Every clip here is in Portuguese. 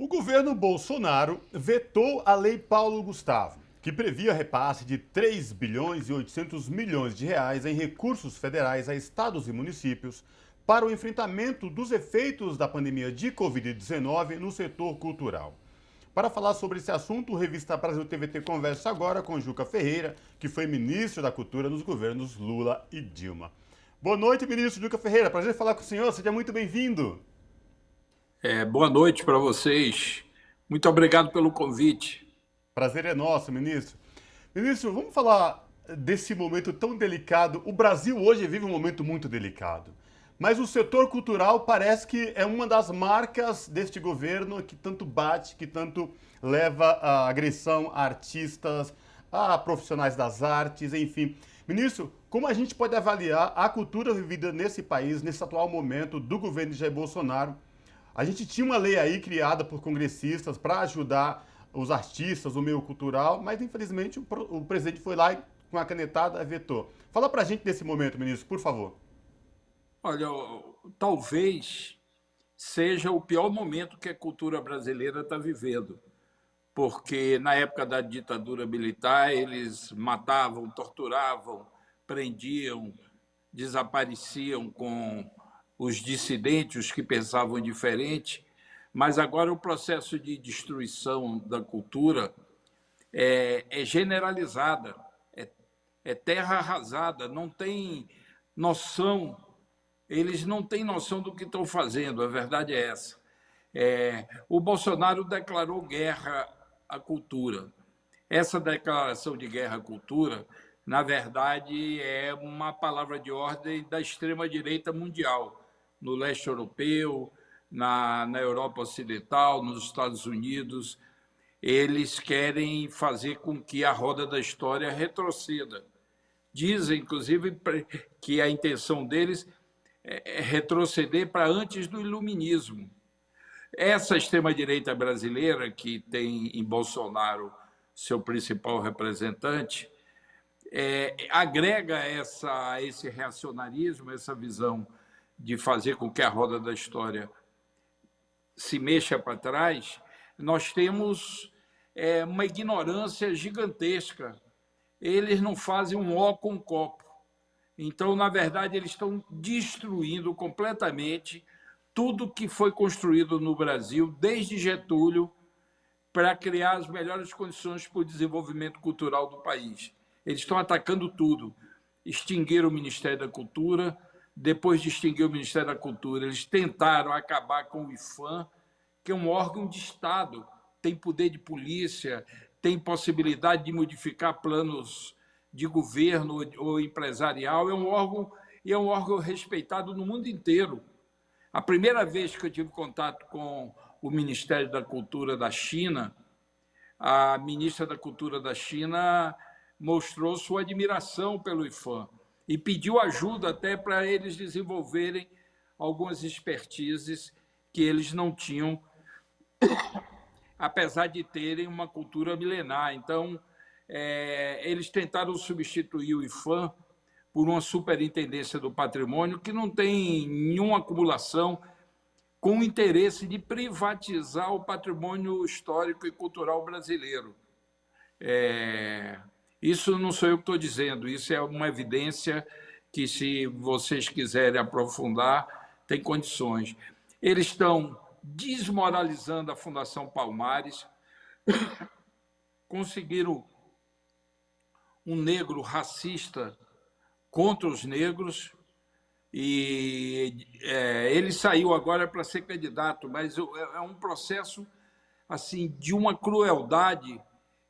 O governo Bolsonaro vetou a Lei Paulo Gustavo, que previa repasse de 3 bilhões e 800 milhões de reais em recursos federais a estados e municípios para o enfrentamento dos efeitos da pandemia de Covid-19 no setor cultural. Para falar sobre esse assunto, o Revista Brasil TVT conversa agora com Juca Ferreira, que foi ministro da Cultura nos governos Lula e Dilma. Boa noite, ministro Juca Ferreira. Prazer falar com o senhor. Seja muito bem-vindo. Boa noite para vocês. Muito obrigado pelo convite. Prazer é nosso, ministro. Ministro, vamos falar desse momento tão delicado. O Brasil hoje vive um momento muito delicado. Mas o setor cultural parece que é uma das marcas deste governo que tanto bate, que tanto leva a agressão a artistas, a profissionais das artes, enfim. Ministro, como a gente pode avaliar a cultura vivida nesse país, nesse atual momento do governo de Jair Bolsonaro? A gente tinha uma lei aí criada por congressistas para ajudar os artistas, o meio cultural, mas infelizmente o presidente foi lá e com a canetada vetou. Fala pra gente desse momento, ministro, por favor. Olha, talvez seja o pior momento que a cultura brasileira está vivendo, porque na época da ditadura militar eles matavam, torturavam, prendiam, desapareciam com os dissidentes, os que pensavam diferente, mas agora o processo de destruição da cultura é generalizada, é terra arrasada, não tem noção, eles não têm noção do que estão fazendo, a verdade é essa. O Bolsonaro declarou guerra à cultura. Essa declaração de guerra à cultura, na verdade, é uma palavra de ordem da extrema-direita mundial, no leste europeu, na Europa Ocidental, nos Estados Unidos. Eles querem fazer com que a roda da história retroceda. Dizem, inclusive, que a intenção deles é retroceder para antes do iluminismo. Essa extrema-direita brasileira, que tem em Bolsonaro seu principal representante, agrega esse reacionarismo, essa visão de fazer com que a roda da história se mexa para trás. Nós temos uma ignorância gigantesca. Eles não fazem um ó com um copo. Então, na verdade, eles estão destruindo completamente tudo que foi construído no Brasil, desde Getúlio, para criar as melhores condições para o desenvolvimento cultural do país. Eles estão atacando tudo. Extinguiram o Ministério da Cultura. Depois de extinguir o Ministério da Cultura, eles tentaram acabar com o IPHAN, que é um órgão de Estado, tem poder de polícia, tem possibilidade de modificar planos de governo ou empresarial, é um órgão respeitado no mundo inteiro. A primeira vez que eu tive contato com o Ministério da Cultura da China, a ministra da Cultura da China mostrou sua admiração pelo IPHAN e pediu ajuda até para eles desenvolverem algumas expertises que eles não tinham, apesar de terem uma cultura milenar. Então, eles tentaram substituir o IPHAN por uma superintendência do patrimônio que não tem nenhuma acumulação, com o interesse de privatizar o patrimônio histórico e cultural brasileiro. Isso não sou eu que estou dizendo, isso é uma evidência que, se vocês quiserem aprofundar, tem condições. Eles estão desmoralizando a Fundação Palmares, conseguiram um negro racista contra os negros, e ele saiu agora para ser candidato, mas é um processo assim de uma crueldade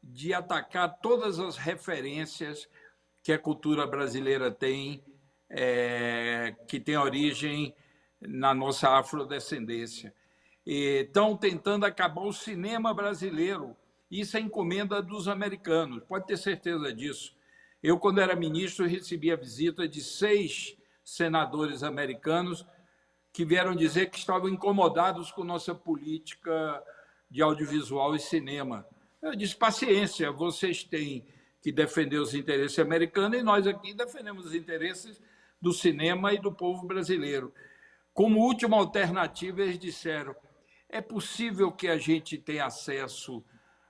de atacar todas as referências que a cultura brasileira tem, que tem origem na nossa afrodescendência. E estão tentando acabar o cinema brasileiro. Isso é encomenda dos americanos, pode ter certeza disso. Eu, quando era ministro, recebi a visita de 6 senadores americanos que vieram dizer que estavam incomodados com nossa política de audiovisual e cinema. Eu disse, paciência, vocês têm que defender os interesses americanos e nós aqui defendemos os interesses do cinema e do povo brasileiro. Como última alternativa, eles disseram, é possível que a gente tenha acesso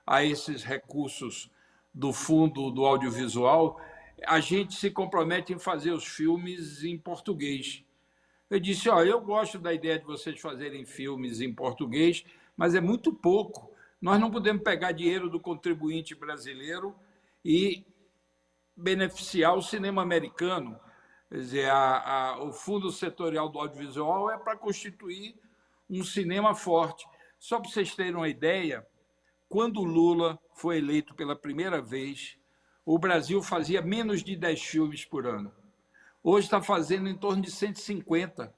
a esses recursos do Fundo do Audiovisual. A gente se compromete em fazer os filmes em português. Eu disse, olha, eu gosto da ideia de vocês fazerem filmes em português, mas é muito pouco. Nós não podemos pegar dinheiro do contribuinte brasileiro e beneficiar o cinema americano. Quer dizer, o Fundo Setorial do Audiovisual é para constituir um cinema forte. Só para vocês terem uma ideia, quando o Lula foi eleito pela primeira vez, o Brasil fazia menos de 10 filmes por ano. Hoje está fazendo em torno de 150.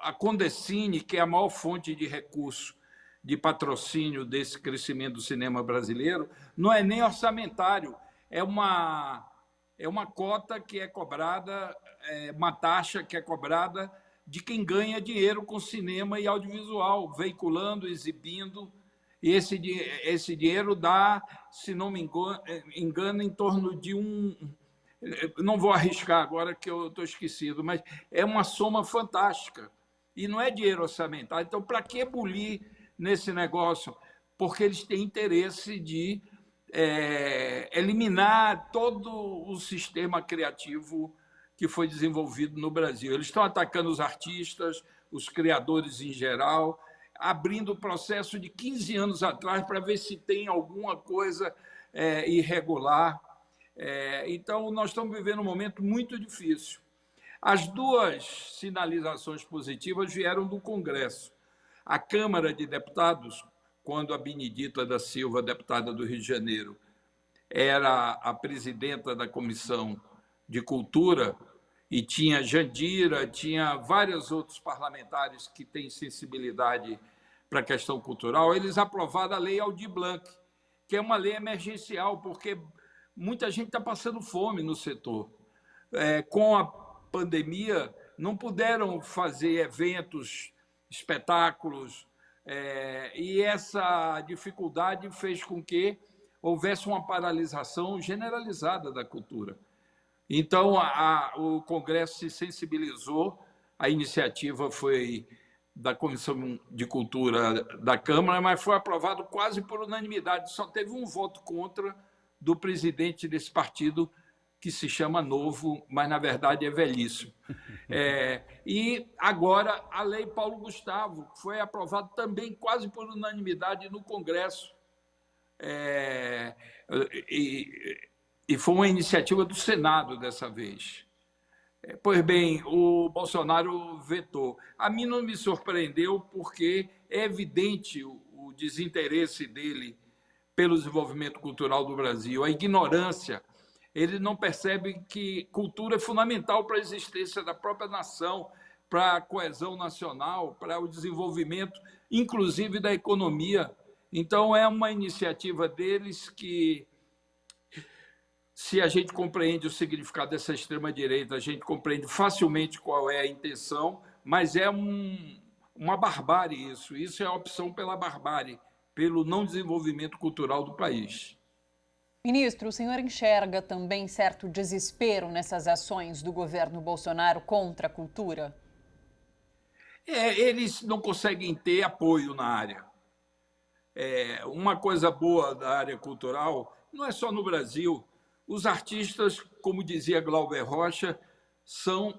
A Condecine, que é a maior fonte de recurso de patrocínio desse crescimento do cinema brasileiro, não é nem orçamentário, é uma cota que é cobrada, uma taxa que é cobrada de quem ganha dinheiro com cinema e audiovisual, veiculando, exibindo. E esse dinheiro dá, se não me engano, em torno de não vou arriscar agora que eu estou esquecido, mas é uma soma fantástica. E não é dinheiro orçamentário. Então, para que bulir nesse negócio? Porque eles têm interesse de eliminar todo o sistema criativo que foi desenvolvido no Brasil. Eles estão atacando os artistas, os criadores em geral, abrindo o processo de 15 anos atrás para ver se tem alguma coisa irregular. Então, nós estamos vivendo um momento muito difícil. As duas sinalizações positivas vieram do Congresso. A Câmara de Deputados, quando a Benedita da Silva, deputada do Rio de Janeiro, era a presidenta da Comissão de Cultura, e tinha Jandira, tinha vários outros parlamentares que têm sensibilidade para a questão cultural, eles aprovaram a Lei Aldir Blanc, que é uma lei emergencial, porque muita gente está passando fome no setor. Com a pandemia, não puderam fazer eventos, espetáculos, e essa dificuldade fez com que houvesse uma paralisação generalizada da cultura. Então, o Congresso se sensibilizou, a iniciativa foi da Comissão de Cultura da Câmara, mas foi aprovado quase por unanimidade, só teve um voto contra do presidente desse partido, que se chama Novo, mas, na verdade, é velhíssimo. E agora a Lei Paulo Gustavo, que foi aprovada também quase por unanimidade no Congresso. E foi uma iniciativa do Senado dessa vez. Pois bem, o Bolsonaro vetou. A mim não me surpreendeu, porque é evidente o desinteresse dele pelo desenvolvimento cultural do Brasil, a ignorância. Ele não percebe que cultura é fundamental para a existência da própria nação, para a coesão nacional, para o desenvolvimento, inclusive da economia. Então, é uma iniciativa deles que, se a gente compreende o significado dessa extrema-direita, a gente compreende facilmente qual é a intenção, mas é uma barbárie isso. Isso é a opção pela barbárie, pelo não desenvolvimento cultural do país. Ministro, o senhor enxerga também certo desespero nessas ações do governo Bolsonaro contra a cultura? Eles não conseguem ter apoio na área. Uma coisa boa da área cultural, não é só no Brasil, os artistas, como dizia Glauber Rocha, são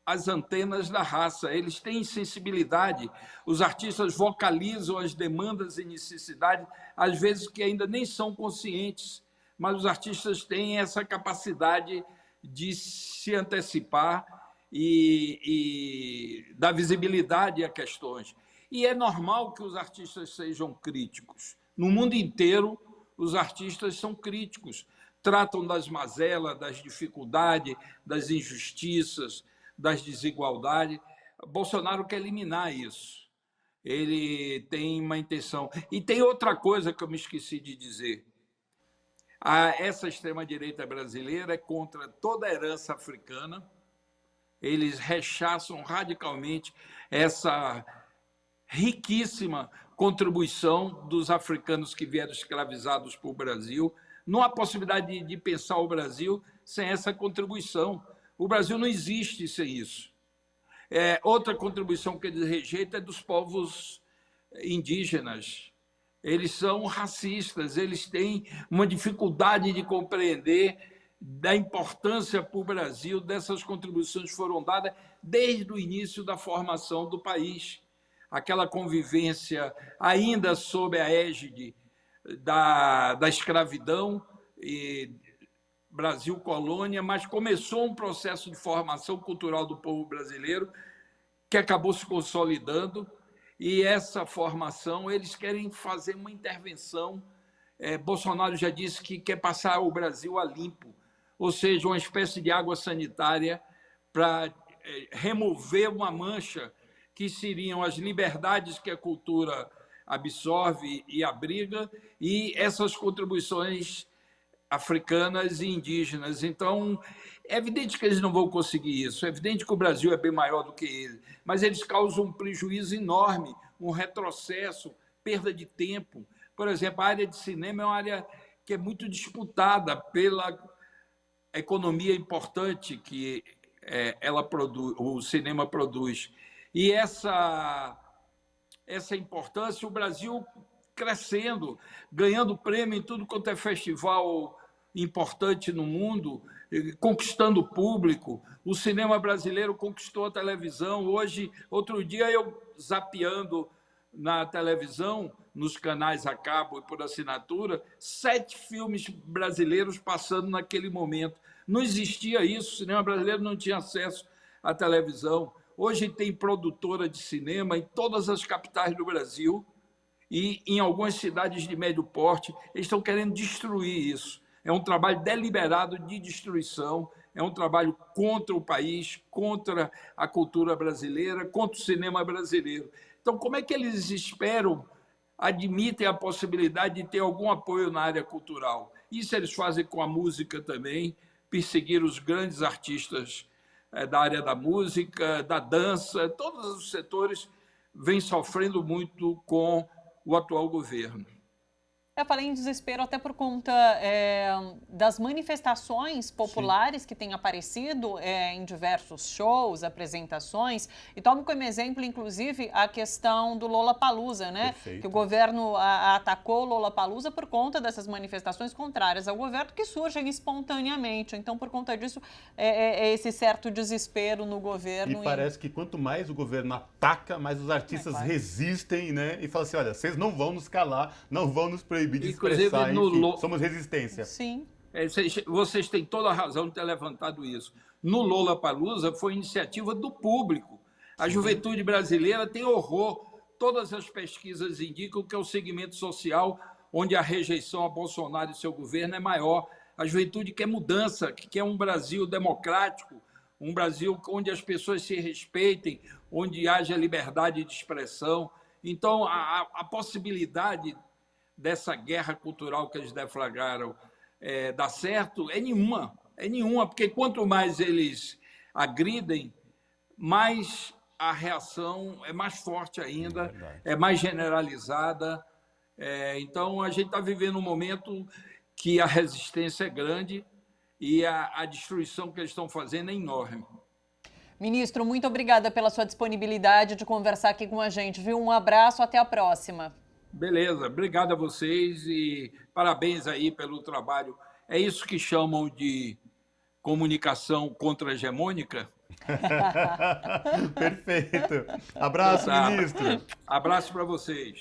as antenas da raça, eles têm sensibilidade, os artistas vocalizam as demandas e necessidades, às vezes que ainda nem são conscientes, mas os artistas têm essa capacidade de se antecipar e dar visibilidade a questões. E é normal que os artistas sejam críticos. No mundo inteiro, os artistas são críticos, tratam das mazelas, das dificuldades, das injustiças, das desigualdades. Bolsonaro quer eliminar isso. Ele tem uma intenção. E tem outra coisa que eu me esqueci de dizer. Essa extrema-direita brasileira é contra toda a herança africana. Eles rechaçam radicalmente essa riquíssima contribuição dos africanos que vieram escravizados para o Brasil. Não há possibilidade de pensar o Brasil sem essa contribuição. O Brasil não existe sem isso. Outra contribuição que eles rejeitam é dos povos indígenas. Eles são racistas, eles têm uma dificuldade de compreender da importância para o Brasil dessas contribuições que foram dadas desde o início da formação do país. Aquela convivência ainda sob a égide da escravidão e Brasil colônia, mas começou um processo de formação cultural do povo brasileiro que acabou se consolidando, e essa formação eles querem fazer uma intervenção. Bolsonaro já disse que quer passar o Brasil a limpo, ou seja, uma espécie de água sanitária para remover uma mancha que seriam as liberdades que a cultura absorve e abriga e essas contribuições africanas e indígenas. Então, é evidente que eles não vão conseguir isso, é evidente que o Brasil é bem maior do que eles, mas eles causam um prejuízo enorme, um retrocesso, perda de tempo. Por exemplo, a área de cinema é uma área que é muito disputada pela economia importante que o cinema produz. E essa importância, o Brasil crescendo, ganhando prêmio em tudo quanto é festival importante no mundo, conquistando o público. O cinema brasileiro conquistou a televisão. Hoje, outro dia, eu zapeando na televisão, nos canais a cabo e por assinatura, 7 filmes brasileiros passando naquele momento. Não existia isso, o cinema brasileiro não tinha acesso à televisão. Hoje tem produtora de cinema em todas as capitais do Brasil e em algumas cidades de médio porte. Eles estão querendo destruir isso. É um trabalho deliberado de destruição, é um trabalho contra o país, contra a cultura brasileira, contra o cinema brasileiro. Então, como é que eles admitem a possibilidade de ter algum apoio na área cultural? Isso eles fazem com a música também, perseguir os grandes artistas da área da música, da dança, todos os setores vêm sofrendo muito com o atual governo. Eu falei em desespero até por conta das manifestações populares que têm aparecido em diversos shows, apresentações, e tomo como exemplo, inclusive, a questão do Lollapalooza, né? Perfeito. Que o governo atacou o Lollapalooza por conta dessas manifestações contrárias ao governo que surgem espontaneamente. Então, por conta disso, esse certo desespero no governo. E parece que quanto mais o governo ataca, mais os artistas resistem, né? E falam assim, olha, vocês não vão nos calar, não vão nos proibir de expressar, enfim, somos resistência. Sim. Vocês têm toda a razão de ter levantado isso. No Lollapalooza foi iniciativa do público. A juventude brasileira tem horror. Todas as pesquisas indicam que é o segmento social onde a rejeição a Bolsonaro e seu governo é maior. A juventude quer mudança, que quer um Brasil democrático, um Brasil onde as pessoas se respeitem, onde haja liberdade de expressão. Então, a possibilidade dessa guerra cultural que eles deflagraram dar certo é nenhuma, porque quanto mais eles agridem, mais a reação é mais forte ainda, é mais generalizada. Então, a gente está vivendo um momento que a resistência é grande e a destruição que eles estão fazendo é enorme. Ministro, muito obrigada pela sua disponibilidade de conversar aqui com a gente, viu? Um abraço, até a próxima. Beleza, obrigado a vocês e parabéns aí pelo trabalho. É isso que chamam de comunicação contra-hegemônica? Perfeito. Abraço, ministro. Abraço para vocês.